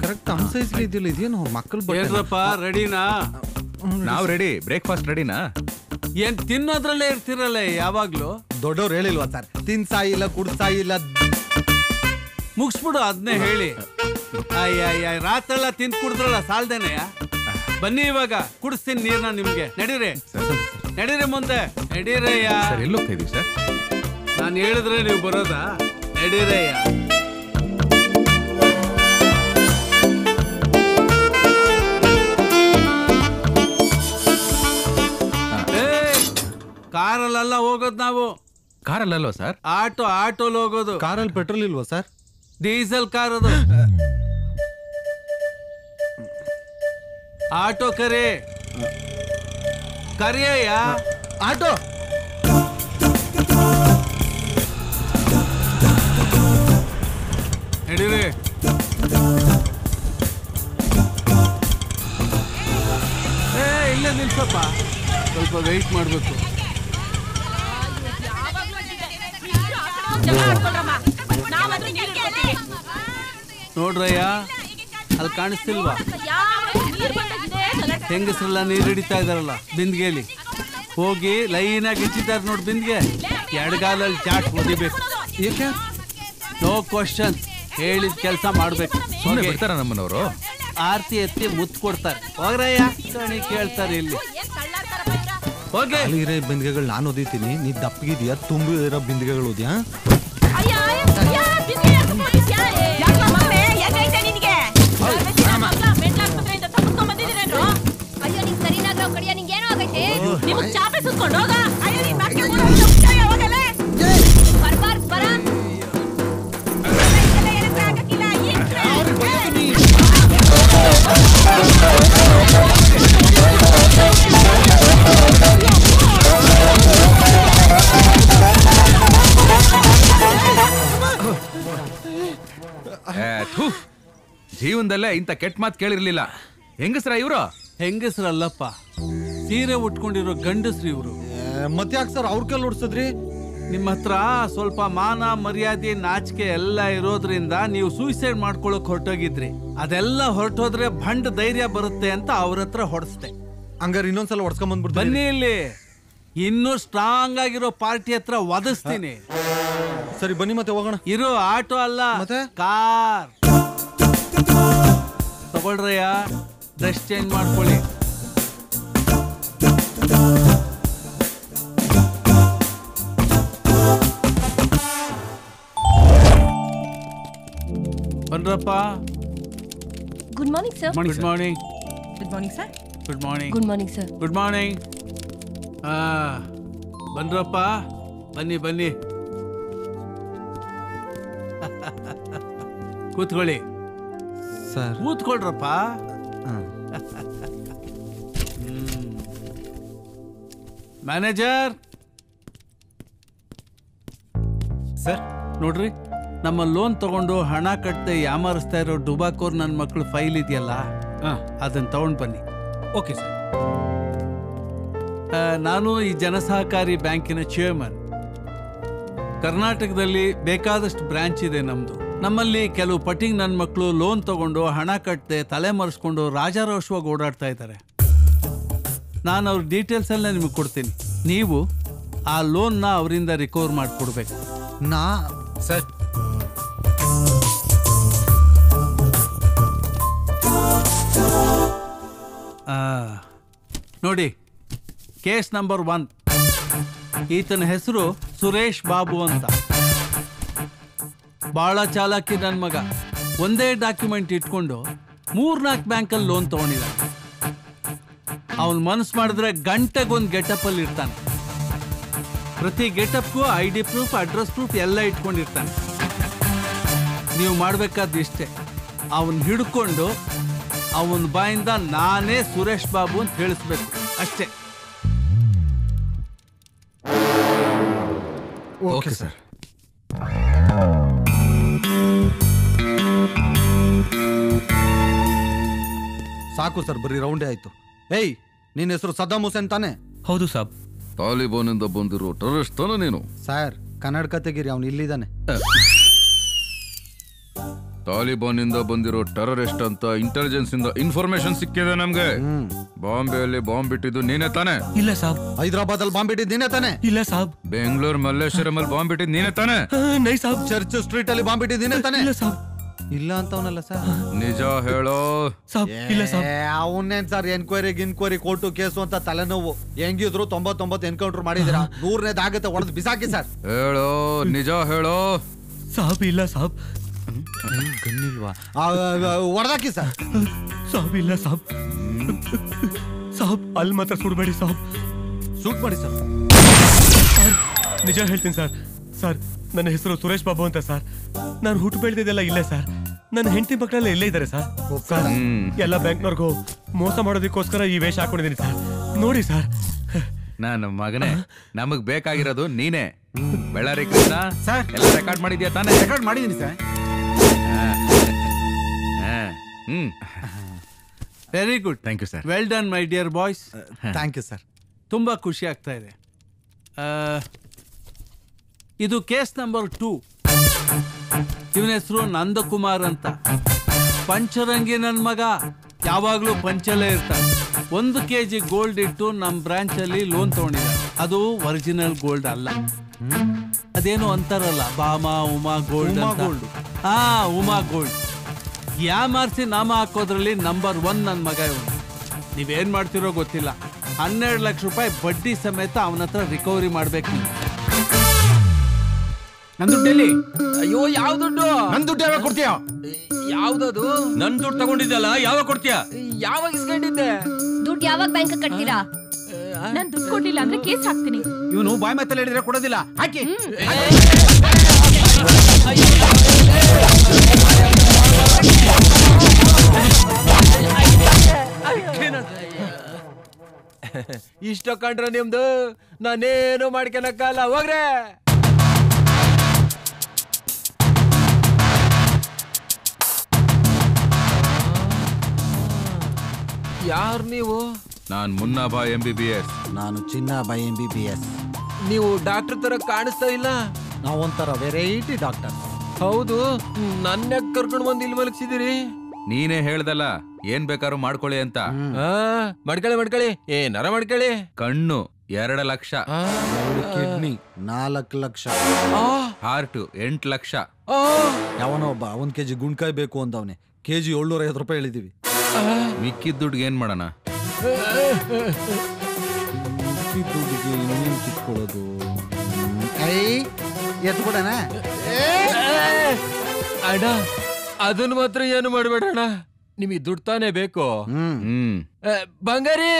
Correct ನಮ್ಮ ಸೈಜ್ಗೆ ಇದೆಯಲ್ಲ, ಇದೇನು ಮಕ್ಕಳು ಏನ್ರಪ್ಪ ರೆಡಿನಾ? ನಾವು ರೆಡಿ. ಬ್ರೇಕ್ಫಾಸ್ಟ್ ರೆಡಿನಾ? ಏನ್ ತಿನ್ನೋದ್ರಲ್ಲೇ ಇರ್ತಿರಲ್ಲ ಯಾವಾಗ್ಲೂ. ದೊಡ್ಡವ್ರು ಹೇಳಿಲ್ವಾ ಸರ್, ತಿನ್ಸಾಯಿಲ್ಲ ಕುಡ್ಸಾಯಿಲ್ಲ. ಮುಗಿಸ್ಬಿಡು ಅದನ್ನೇ ಹೇಳಿ. ಅಯ್ಯ ರಾತ್ರೆಲ್ಲ ತಿಂದು ಕುಡಿದ್ರಲ್ಲ ಸಾಲ್ದೇನೆಯ. ಬನ್ನಿ ಇವಾಗ ಕುಡಿಸ್ತೀನಿ ನೀರ್ನ ನಿಮ್ಗೆ. ನಡೀರಿ ನಡೀರಿ ಮುಂದೆ ನಡೀರಯ್ಯ. ಎಲ್ಲಿ ಹೋಗ್ತಾ ಇದೀವಿ ಸರ್? ನಾನು ಹೇಳಿದ್ರೆ ನೀವು ಬರೋದಾ? ನಡೀರಯ್ಯ. ಕಾರಲ್ಲೆಲ್ಲ ಹೋಗೋದು ನಾವು. ಕಾರಲ್ಲಲ್ವಾ ಸರ್? ಆಟೋಲ್ ಹೋಗೋದು. ಕಾರಲ್ಲಿ ಪೆಟ್ರೋಲ್ ಇಲ್ವಾ ಸರ್? ಡೀಸೆಲ್ ಕಾರ್ ಅದು. ಆಟೋ ಕರಿಯಯ್ಯ. ಆಟೋ ನಡೀರಿ. ಇಲ್ಲೇ ನಿಲ್ಸಪ್ಪ, ಸ್ವಲ್ಪ ವೆಯ್ಟ್ ಮಾಡ್ಬೇಕು. ನೋಡ್ರಯ್ಯ, ಅಲ್ಲಿ ಕಾಣಿಸ್ತಿಲ್ವಾ ಹೆಂಗಸ್ರೆಲ್ಲ ನೀರು ಹಿಡಿತಾ ಇದಾರಲ್ಲ ಬಿಂದಿಗೆಲಿ? ಹೋಗಿ ಲೈನಾಗಿ ಇಟ್ಟಿದ್ದಾರೆ ನೋಡಿ ಬಿಂದಿಗೆ. ಎಡಗಾಲಲ್ಲಿ ಚಾಟ್ ಓದಿಬೇಕು. ನೋ ಕ್ವಶನ್, ಹೇಳಿದ ಕೆಲಸ ಮಾಡ್ಬೇಕು. ಬಿಡ್ತಾರ ನಮ್ಮನವರು? ಆರ್ತಿ ಎತ್ತಿ ಮುತ್ತು ಕೊಡ್ತಾರೆ. ಹೋಗ್ರಯ್ಯ, ಕಣಿ ಕೇಳ್ತಾರೆ ಇಲ್ಲಿ. ಹೋಗಿ ಬಿಂದಿಗೆಗಳು ನಾನು ಓದಿತೀನಿ. ನೀ ದಪ್ಪಗಿದ್ಯಾ, ತುಂಬಿ ಇರೋ ಬಿಂದಿಗೆಗಳು ಓದ್ಯಾ? ಜೀವನದಲ್ಲೇ ಇಂಥ ಕೆಟ್ಟ ಮಾತು ಕೇಳಿರ್ಲಿಲ್ಲ. ಹೆಂಗಸ್ರ ಇವ್ರು? ಹೆಂಗಸ್ರಲ್ಲಪ್ಪ, ಸೀರೆ ಉಟ್ಕೊಂಡಿರೋ ಗಂಡಸ್ರಿ ಇವ್ರು. ಮತ್ತೆ ಯಾಕೆ ಸರ್ ಅವ್ರ ಕೈಲಿ ಓಡಿಸಿದ್ರಿ? ನಿಮ್ಮ ಹತ್ರ ಸ್ವಲ್ಪ ಮಾನ ಮರ್ಯಾದೆ ನಾಚಿಕೆ ಎಲ್ಲ ಇರೋದ್ರಿಂದ ನೀವು ಸೂಸೈಡ್ ಮಾಡ್ಕೊಳಕ್ ಹೊರಟೋಗಿದ್ರಿ. ಅದೆಲ್ಲ ಹೊರಟೋದ್ರೆ ಭಂಡ ಧೈರ್ಯ ಬರುತ್ತೆ ಅಂತ ಅವ್ರ ಹತ್ರ ಹೊಡೆಸ್ದೆ. ಹಂಗಾರೆ ಇನ್ನೊಂದ್ಸಲ ಹೊಡ್ಸ್ಕೊಂಡ್ ಬಂದ್ಬಿಡ್ತೀನಿ. ಬನ್ನಿ ಇಲ್ಲಿ, ಇನ್ನೂ ಸ್ಟ್ರಾಂಗ್ ಆಗಿರೋ ಪಾರ್ಟಿ ಹತ್ರ ಒದಿಸ್ತೀನಿ. ಸರಿ ಬನ್ನಿ ಮತ್ತೆ ಹೋಗೋಣ. ಇರೋ ಆಟೋ ಅಲ್ಲ ಮತ್ತೆ ಕಾರ್ ತಗೊಳ್ರಯ್ಯ. ಡ್ರೆಸ್ ಚೇಂಜ್ ಮಾಡ್ಕೊಳ್ಳಿ. ಬನ್ರಪ್ಪ. Good morning sir. Good morning. Good morning sir. Good morning. Good morning sir. Good morning. ಬನ್ರಪ್ಪ, ಬನ್ನಿ ಬನ್ನಿ, ಕೂತ್ಕೊಳ್ಳಿ ಸರ್. ಕೂತ್ಕೊಳ್ರಪ್ಪ. ಮ್ಯಾನೇಜರ್ ಸರ್, ನೋಡ್ರಿ, ನಮ್ಮ ಲೋನ್ ತಗೊಂಡು ಹಣ ಕಟ್ಟದೆ ಯಾಮಾರಿಸ್ತಾ ಇರೋ ಡುಬಾಕೋರ್ ನನ್ನ ಮಕ್ಕಳು ಫೈಲ್ ಇದೆಯಲ್ಲ, ಅದನ್ನ ತಗೊಂಡು ಬನ್ನಿ. Okay sir. ನಾನು ಈ ಜನಸಹಕಾರಿ ಬ್ಯಾಂಕಿನ ಚೇರ್ಮನ್. ಕರ್ನಾಟಕದಲ್ಲಿ ಬೇಕಾದಷ್ಟು ಬ್ರಾಂಚ್ ಇದೆ ನಮ್ದು. ನಮ್ಮಲ್ಲಿ ಕೆಲವು ಪಟ್ಟಿಂಗ್ ನನ್ನ ಮಕ್ಕಳು ಲೋನ್ ತಗೊಂಡು ಹಣ ಕಟ್ಟದೆ ತಲೆ ಮರೆಸ್ಕೊಂಡು ರಾಜಾರೋಷವಾಗಿ ಓಡಾಡ್ತಾ ಇದ್ದಾರೆ. ನಾನು ಅವ್ರ ಡೀಟೇಲ್ಸ್ ಎಲ್ಲ ನಿಮಗೆ ಕೊಡ್ತೀನಿ. ನೀವು ಆ ಲೋನ್ನ ಅವರಿಂದ ರಿಕವರ್ ಮಾಡಿಕೊಡ್ಬೇಕು. ನಾ ಸರ್ ನೋಡಿ, ಕೇಸ್ ನಂಬರ್ 1. ಈತನ ಹೆಸರು ಸುರೇಶ್ ಬಾಬು ಅಂತ. ಬಹಳ ಚಾಲಾಕಿ ನನ್ನ ಮಗ. ಒಂದೇ ಡಾಕ್ಯುಮೆಂಟ್ ಇಟ್ಕೊಂಡು 3-4 ಬ್ಯಾಂಕಲ್ಲಿ ಲೋನ್ ತಗೊಂಡಿದ್ದ. ಅವನ್ ಮನಸ್ಸು ಮಾಡಿದ್ರೆ ಗಂಟೆಗೊಂದು ಗೆಟಪ್ ಅಲ್ಲಿ ಇರ್ತಾನೆ. ಪ್ರತಿ ಗೆಟಪ್ಗೂ ID ಪ್ರೂಫ್, ಅಡ್ರೆಸ್ ಪ್ರೂಫ್ ಎಲ್ಲ ಇಟ್ಕೊಂಡಿರ್ತಾನೆ. ನೀವು ಮಾಡಬೇಕಾದ ಇಷ್ಟೇ, ಅವನ್ ಹಿಡ್ಕೊಂಡು ಅವನ ಬಾಯಿಂದ ನಾನೇ ಸುರೇಶ್ ಬಾಬು ಅಂತ ಹೇಳಿಸ್ಬೇಕು ಅಷ್ಟೇ. Okay sir. ಸಾಕು ಸರ್, ಬರೀ ರೌಂಡೇ ಆಯ್ತು. ಏಯ್, ನಿನ್ನ ಹೆಸರು ಸದ್ದಾಮ್ ಹುಸೇನ್ ತಾನೆ? ಹೌದು ಸಾಬ್. ತಾಲಿಬಾನಿಂದ ಬಂದಿರೋ ಟೆರರಿಸ್ಟ್ ತಾನೆ ನೀನು? ಸರ್, ಕನ್ನಡಕ ತೆಗೀರಿ, ಅವನು ಇಲ್ಲಿದ್ದಾನೆ. ತಾಲಿಬಾನ್ ಇಂದ ಬಂದಿರೋ ಟೆರರಿಸ್ಟ್ ಅಂತ ಇಂಟೆಲಿಜೆನ್ಸ್ ಇಂದ ಇನ್ಫಾರ್ಮೇಶನ್ ಸಿಕ್ಕಿದೆ ನಮ್ಗೆ. ಬಾಂಬೆಯಲ್ಲಿ ಬಾಂಬ್ ಬಿಟ್ಟಿದ್ದು ನೀನೇ ತಾನೆ? ಇಲ್ಲ ಸಾಬ್. ಹೈದರಾಬಾದ್ ಅಲ್ಲಿ ಬಾಂಬ್ ಇಟ್ಟಿದ್ದು ನೀನೇ ತಾನೆ? ಇಲ್ಲ ಸಾಬ್. ಬೆಂಗಳೂರು ಮಲ್ಲೇಶ್ವರಂ ಅಲ್ಲಿ ಬಾಂಬ್ ಬಿಟ್ಟಿದ್ದು ನೀನೇ ತಾನೆ? ನೈ ಸಾಬ್. ಚರ್ಚ್ ಸ್ಟ್ರೀಟ್ ಅಲ್ಲಿ ಬಾಂಬ್ ಇಟ್ಟಿದ್ದು ನೀನೇ ತಾನೆ? ಇಲ್ಲ ಸಾಬ್. ಇಲ್ಲ ಅಂತವನಲ್ಲ ಸರ್. ನಿಜ ಹೇಳೋ. ಸಾಬ್ ಇಲ್ಲ ಸಾಬ್. ಅವನ್ನೇನ್ ಸರ್ ಎನ್ಕ್ವೈರಿ ಕೋರ್ಟು ಕೇಸು ಅಂತ ತಲೆನೋವು. ಹೆಂಗಿದ್ರು 99 ಎನ್ಕೌಂಟರ್ ಮಾಡಿದಿರಾ, 100ನೇದಾಗತ್ತೆ ಹೊಡೆದು ಬಿಸಾಕಿ ಸರ್. ಹೇಳೋ, ನಿಜ ಹೇಳೋ. ಸಾಬ್ ಇಲ್ಲ ಸಾಬ್. ಗಣ್ಣಿಲ್ವಾ? ಹೊಡೆದಾಕಿ ಸರ್. ಸಾಬ್ ಇಲ್ಲ ಸಾಬ್. ಸಾಬ್ ಅಲ್ಲಿ ಮಾತ್ರ ಸುಡಬೇಡಿ ಸಾಬ್. ಶೂಟ್ ಮಾಡಿ ಸರ್. ಸರ್ ನಿಜ ಹೇಳ್ತೀನಿ ಸರ್. ಸರ್ ನನ್ನ ಹೆಸರು ಸುರೇಶ್ ಬಾಬು ಅಂತ ಸರ್. ನಾನು ಹುಟ್ಟು ಬೆಳೆದಿದ್ದೆಲ್ಲ ಇಲ್ಲೇ ಸರ್. ನನ್ನ ಹೆಂಡತಿ ಮಕ್ಕಳೆಲ್ಲ ಇಲ್ಲೇ ಇದ್ದಾರೆ ಸರ್. ಸರ್ ಎಲ್ಲ ಬ್ಯಾಂಕ್ನವ್ರಿಗೂ ಮೋಸ ಮಾಡೋದಕ್ಕೋಸ್ಕರ ಈ ವೇಷ ಹಾಕೊಂಡಿದ್ದೀನಿ ಸರ್. ನೋಡಿ ಸರ್. ನನ್ನ ಮಗನೇ, ನಮಗ್ ಬೇಕಾಗಿರೋದು ನೀನೇ. ಬೆಳ್ಳಾರಿ ಕೃಷ್ಣ ಸರ್ ಎಲ್ಲ ರೆಕಾರ್ಡ್ ಮಾಡಿದ್ಯಾ ತಾನೇ? ರೆಕಾರ್ಡ್ ಮಾಡಿದ್ದೀನಿ sir. Very good. Thank you sir. Well done my dear boys. Thank you sir. ತುಂಬ ಖುಷಿ ಆಗ್ತಾ ಇದೆ. ಇದು ಕೇಸ್ ನಂಬರ್ 2. ಇವನ ಹೆಸರು ನಂದಕುಮಾರ್ ಅಂತ. ಪಂಚರಂಗಿ ನನ್ನ ಮಗ, ಯಾವಾಗಲೂ ಪಂಚಲ್ಲೇ ಇರ್ತಾನೆ. 1 kg ಗೋಲ್ಡ್ ಇಟ್ಟು ನಮ್ಮ ಬ್ರಾಂಚಲ್ಲಿ ಲೋನ್ ತಗೊಂಡಿದ್ದಾರೆ. ಅದು ಒರಿಜಿನಲ್ ಗೋಲ್ಡ್ ಅಲ್ಲ. ಅದೇನು ಅಂತಾರಲ್ಲ, ಬಾಮಾ ಉಮಾ ಗೋಲ್ಡ್. ಉಮಾ ಗೋಲ್ಡ್. ಯಾಮಾರಿಸಿ ನಾಮ ಹಾಕೋದ್ರಲ್ಲಿ ನಂಬರ್ 1 ನನ್ನ ಮಗ ಇವನು. ನೀವೇನ್ ಮಾಡ್ತಿರೋ ಗೊತ್ತಿಲ್ಲ. 12 ಲಕ್ಷ ರೂಪಾಯಿ ಬಡ್ಡಿ ಸಮೇತ ಅವನ ಹತ್ರ ರಿಕವರಿ ಮಾಡ್ಬೇಕು ನೀವು. ನನ್ ದುಡ್ಡೆಲ್ಲಿ? ಅಯ್ಯೋ ಯಾವ ದುಡ್ಡು? ನನ್ ದುಡ್ಡು ಯಾವಾಗ ಕೊಡ್ತೀಯ? ಯಾವ್ದದು? ನನ್ ದುಡ್ಡು ತಗೊಂಡಿದ್ದಲ್ಲ, ಯಾವಾಗ ಕೊಡ್ತೀಯ? ಯಾವಾಗ ಇಸ್ಕೊಂಡಿದ್ದೆ? ದುಡ್ಡು ಯಾವಾಗ ಬ್ಯಾಂಕ್ ಕಟ್ತೀರಾ? ನಾನ್ ದುಡ್ಡು ಕೊಡ್ಲಿಲ್ಲ ಅಂದ್ರೆ ಕೇಸ್ ಹಾಕ್ತೀನಿ. ಇವನು ಬಾಯ್ ಮಾತಲ್ಲಿ ಹೇಳಿದ್ರೆ ಕೊಡೋದಿಲ್ಲ. ಹಾಕಿ. ಇಷ್ಟ ಕಂಡ್ರ ನಿಮ್ದು? ನಾನೇನು ಮಾಡ್ಕೊಳಕ್ಕಲ್ಲ, ಹೋಗ್ರೆ. ಯಾರು ನೀವು? ನಾನ್ ಮುನ್ನಾಬಾ MBBS. ನಾನು ಚಿನ್ನಾಬಾಯಿ MBBS. ನೀವು ಡಾಕ್ಟರ್ ತರ ಕಾಣಿಸ್ತಾ ಇಲ್ಲ. ನಾವೊಂಥರ ವೆರೈಟಿ ಡಾಕ್ಟರ್. ಹೌದು, ನನ್ನ ಕರ್ಕೊಂಡು ಬಂದು ಇಲ್ಲಿ ಮಲಗಿಸಿದಿರಿ. ನೀನೇ ಹೇಳ್ದಲ್ಲ ಏನ್ ಬೇಕಾದ್ರೂ ಮಾಡ್ಕೊಳ್ಳಿ ಅಂತ. ಮಾಡ್ಕೊಳ್ಳಿ ಏನಾರ ಮಾಡ್ಕೊಳ್ಳಿ. ಕಣ್ಣು 2 ಲಕ್ಷ, ಕಿಡ್ನಿ 4 ಲಕ್ಷ, ಹಾರ್ಟ್ 8 ಲಕ್ಷ. ಯಾವನೋ ಒಬ್ಬ 1 kg ಗುಂಡ್ಕಾಯಿ ಬೇಕು ಅಂದವನೆ. kg 750 ರೂಪಾಯಿ ಹೇಳಿದೀವಿ. ಮಿಕ್ಕಿದ ದುಡ್ಡಿಗೆ ಏನ್ ಮಾಡೋಣ? ದುಡ್ಡಿಗೆ ಇನ್ನೇನು ಕಿತ್ಕೊಳ್ಳೋದು? ಎತ್ಬಿಡಣ ಅಣ್ಣ. ಅದನ್ನ ಮಾತ್ರ ಏನು ಮಾಡ್ಬೇಡಣ್ಣ. ನಿಮಗೆ ದುಡ್ಡು ತಾನೇ ಬೇಕು. ಹ್ಮ್ ಬಂಗಾರಿ